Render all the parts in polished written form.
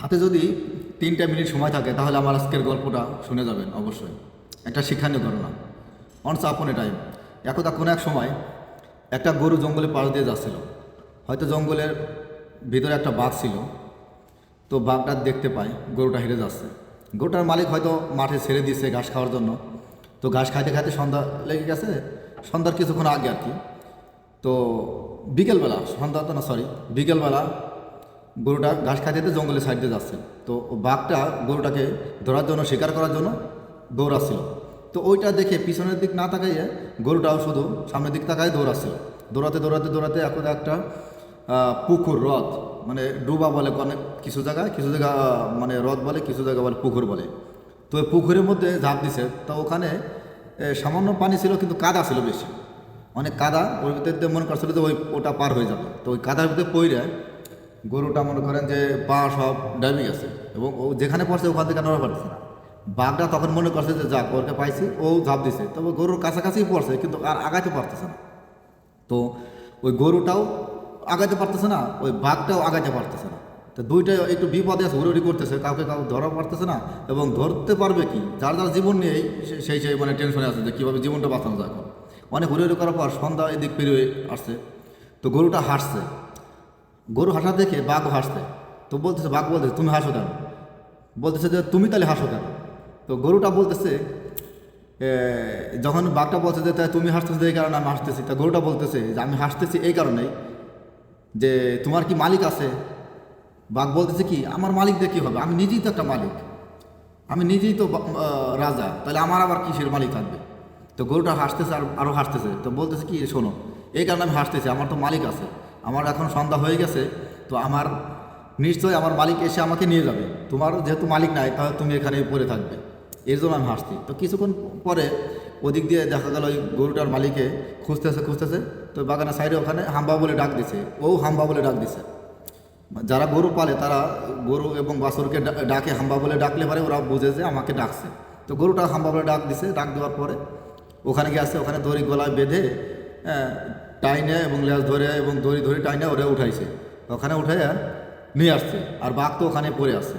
হাতে যদি 3টা মিনিট সময় থাকে তাহলে আমার আজকের গল্পটা শুনে যাবেন অবশ্যই। একটা শিক্ষণীয় ঘটনা। অনস আপন এ টাইম, একদা কোনো এক সময় একটা গরু জঙ্গলে পাশ দিয়ে যাচ্ছিল। হয়তো জঙ্গলের ভিতরে একটা বাঘ ছিল। তো বাঘটা দেখতে পায় গরুটা হেরে যাচ্ছে। গরুটার মালিক হয়তো মাঠে ছেড়ে দিয়েছে ঘাস খাওয়ার জন্য। তো ঘাস খাইতে খাইতে সন্ধ্যা লেগে গেছে, সন্ধ্যার কিছুক্ষণ আগে আর কি। তো বিকেলবেলা, সন্ধ্যা তো না সরি বিকেলবেলা গরুটা ঘাস খাইতে জঙ্গলের সাইড দিয়ে যাচ্ছে। তো বাঘটা গরুটাকে ধরার জন্য, শিকার করার জন্য দৌড়াচ্ছিল। তো ওইটা দেখে পিছনের দিক না তাকাইয়ে গরুটাও শুধু সামনের দিক তাকায় দৌড়াচ্ছিল। দৌড়াতে দৌড়াতে দৌড়াতে এখন একটা পুকুর, হ্রদ, মানে ডুবা বলে অনেক কিছু জায়গায়, কিছু জায়গা মানে হ্রদ বলে, কিছু জায়গা বলে পুকুর বলে। তো ওই পুকুরের মধ্যে ঝাঁপ দিছে। তো ওখানে সামান্য পানি ছিল কিন্তু কাদা ছিল বেশি, অনেক কাদা। ওর ভিতর দিয়ে মনে করছিল যে ওটা পার হয়ে যাবে। তো ওই কাদার ভিতরে পইরে গরুটা মনে করেন যে পা সব ডাইবে গেছে এবং ও যেখানে পড়ছে ওখান থেকে নড়া পারছে না। বাঘটা তখন মনে করছে যে যাক ওরকে পাইছি, ও ঝাঁপ দিছে। তবে গরুর কাছাকাছি পড়ছে কিন্তু আর আগাইতে পারতেছে না। তো ওই গরুটাও আগাইতে পারতেছে না, ওই বাঘটাও আগাইতে পারতেছে না। তো দুইটাই একটু বিপদে আছে, উড়ি করতেছে, কাউকে ধরা পারতেছে না এবং ধরতে পারবে কি, যার যার জীবন নিয়েই সেই মানে টেনশনে আছে যে কীভাবে জীবনটা বাঁচানো যায়। এখন অনেক উড়ি করার পর সন্ধ্যা এদিক পেরিয়ে আসছে। তো গরুটা হাসছে, গরু হাসা দেখে বাঘও হাসছে। তো বলতেছে, বাঘ বলতেছে তুমি হাসো কেন? বলতেছে যে তুমি তাহলে হাসো কেন? তো গরুটা বলতেছে, যখন বাঘটা বলছে যে তাই তুমি হাসতেছো এই কারণে আমি হাসতেছি, তা গরুটা বলতেছে যে আমি হাসতেছি এই কারণেই যে তোমার কি মালিক আছে? বাঘ বলতেছে কি আমার মালিক দিয়ে কী হবে, আমি নিজেই তো একটা মালিক, আমি নিজেই তো রাজা, তাহলে আমার আবার কিসের মালিক থাকবে? তো গরুটা হাসতেছে আর আরও হাসতেছে। তো বলতেছে কি শোনো, এই কারণে আমি হাসতেছি, আমার তো মালিক আছে, আমার এখন সন্ধ্যা হয়ে গেছে, তো আমার নিশ্চয়ই আমার মালিক এসে আমাকে নিয়ে যাবে। তোমার যেহেতু মালিক নাই তাহলে তুমি এখানেই পড়ে থাকবে, এর জন্য আমি হাসছি। তো কিছুক্ষণ পরে ওদিক দিয়ে দেখা গেল ওই গরুটার মালিকে খুঁজতেছে। তো বাগানের সাইডে ওখানে হাম্বা বলে ডাক দিছে, ও হাম্বা বলে ডাক দিছে। যারা গরু পালে তারা গরু এবং বাছুরকে ডাকে হাম্বা বলে ডাকলে পারে ওরা বুঝে যে আমাকে ডাকছে। তো গরুটা হাম্বা বলে ডাক দিছে, ডাক দেওয়ার পরে ওখানে গিয়ে আসছে, ওখানে দড়ি গলায় বেঁধে টাইনে এবং লেজ ধরে এবং দড়ি ধরে টাইনে ওরা উঠাইছে, ওখানে উঠে নিয়ে আসছে। আর বাঘ তো ওখানে পড়ে আছে।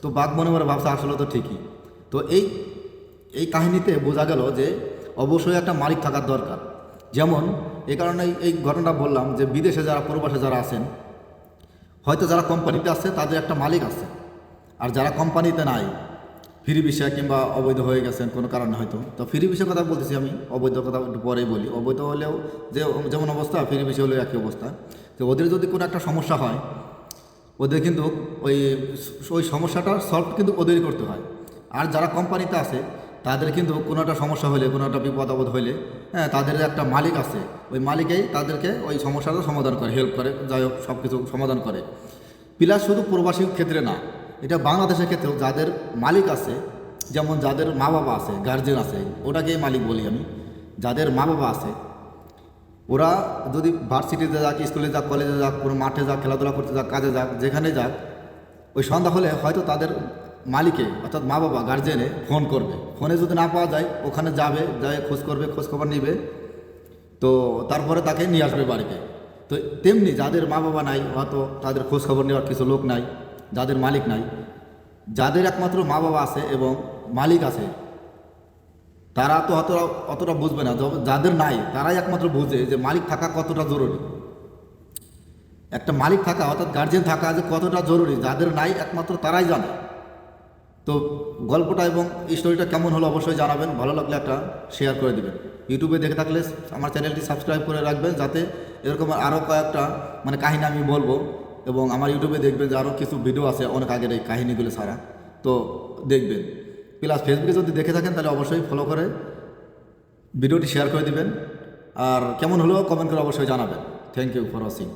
তো বাঘ মনে মনে ভাবছে আসলে তো ঠিকই। তো এই কাহিনীতে বোঝা গেল যে অবশ্যই একটা মালিক থাকার দরকার। যেমন এই কারণে এই ঘটনাটা বললাম যে বিদেশে যারা, প্রবাসে যারা আছেন, হয়তো যারা কোম্পানিতে আছে তাদের একটা মালিক আছে, আর যারা কোম্পানিতে নাই, ফ্রি ভিসা কিংবা অবৈধ হয়ে গেছেন কোনো কারণে হয়তো। তো ফ্রি ভিসার কথা বলতেছি আমি, অবৈধ কথা একটু পরেই বলি। অবৈধ হলেও যে যেমন অবস্থা, ফ্রি ভিসা হলেও একই অবস্থা। তো ওদের যদি কোনো একটা সমস্যা হয়, ওদের কিন্তু ওই সমস্যাটা সলভ কিন্তু ওদেরই করতে হয়। আর যারা কোম্পানিতে আছে তাদের কিন্তু কোনো একটা সমস্যা হলে, কোনো একটা বিপদ আপদ হইলে, হ্যাঁ, তাদের একটা মালিক আছে, ওই মালিকেই তাদেরকে ওই সমস্যাটা সমাধান করে, হেল্প করে, যাই হোক সব কিছু সমাধান করে। প্লাস শুধু প্রবাসীর ক্ষেত্রে না, এটা বাংলাদেশের ক্ষেত্রেও যাদের মালিক আছে, যেমন যাদের মা বাবা আছে, গার্জেন আছে, ওটাকেই মালিক বলি আমি। যাদের মা বাবা আছে ওরা যদি ভার্সিটিতে যাক, স্কুলে যাক, কলেজে যাক, কোনো মাঠে যাক, খেলাধুলা করতে যাক, কাজে যাক, যেখানে যাক, ওই সন্ধ্যা হলে হয়তো তাদের মালিকে অর্থাৎ মা বাবা গার্জেনে ফোন করবে। ফোনে যদি না পাওয়া যায় ওখানে যাবে, যাই খোঁজ করবে, খোঁজখবর নিবে, তো তারপরে তাকে নিয়ে আসবে বাড়িতে। তো তেমনি যাদের মা বাবা নাই, হয়তো তাদের খোঁজখবর নেওয়ার কিছু লোক নাই, যাদের মালিক নাই, যাদের একমাত্র মা বাবা আছে এবং মালিক আছে, তারা তো অতটা বুঝবে না। যাদের নাই তারাই একমাত্র বুঝে যে মালিক থাকা কতটা জরুরি। একটা মালিক থাকা অর্থাৎ গার্জেন থাকা যে কতটা জরুরি, যাদের নাই একমাত্র তারাই জানে। তো গল্পটা এবং স্টোরিটা কেমন হলো অবশ্যই জানাবেন। ভালো লাগলে একটা শেয়ার করে দেবেন। ইউটিউবে দেখে থাকলে আমার চ্যানেলটি সাবস্ক্রাইব করে রাখবেন, যাতে এরকম আরও কয়েকটা মানে কাহিনী আমি বলবো। এবং আমার ইউটিউবে দেখবেন যে আরও কিছু ভিডিও আছে অনেক আগের এই কাহিনীগুলো ছাড়া, তো দেখবেন। প্লাস ফেসবুকে যদি দেখে থাকেন তাহলে অবশ্যই ফলো করে ভিডিওটি শেয়ার করে দিবেন। আর কেমন হলো কমেন্ট করে অবশ্যই জানাবেন। Thank you for watching.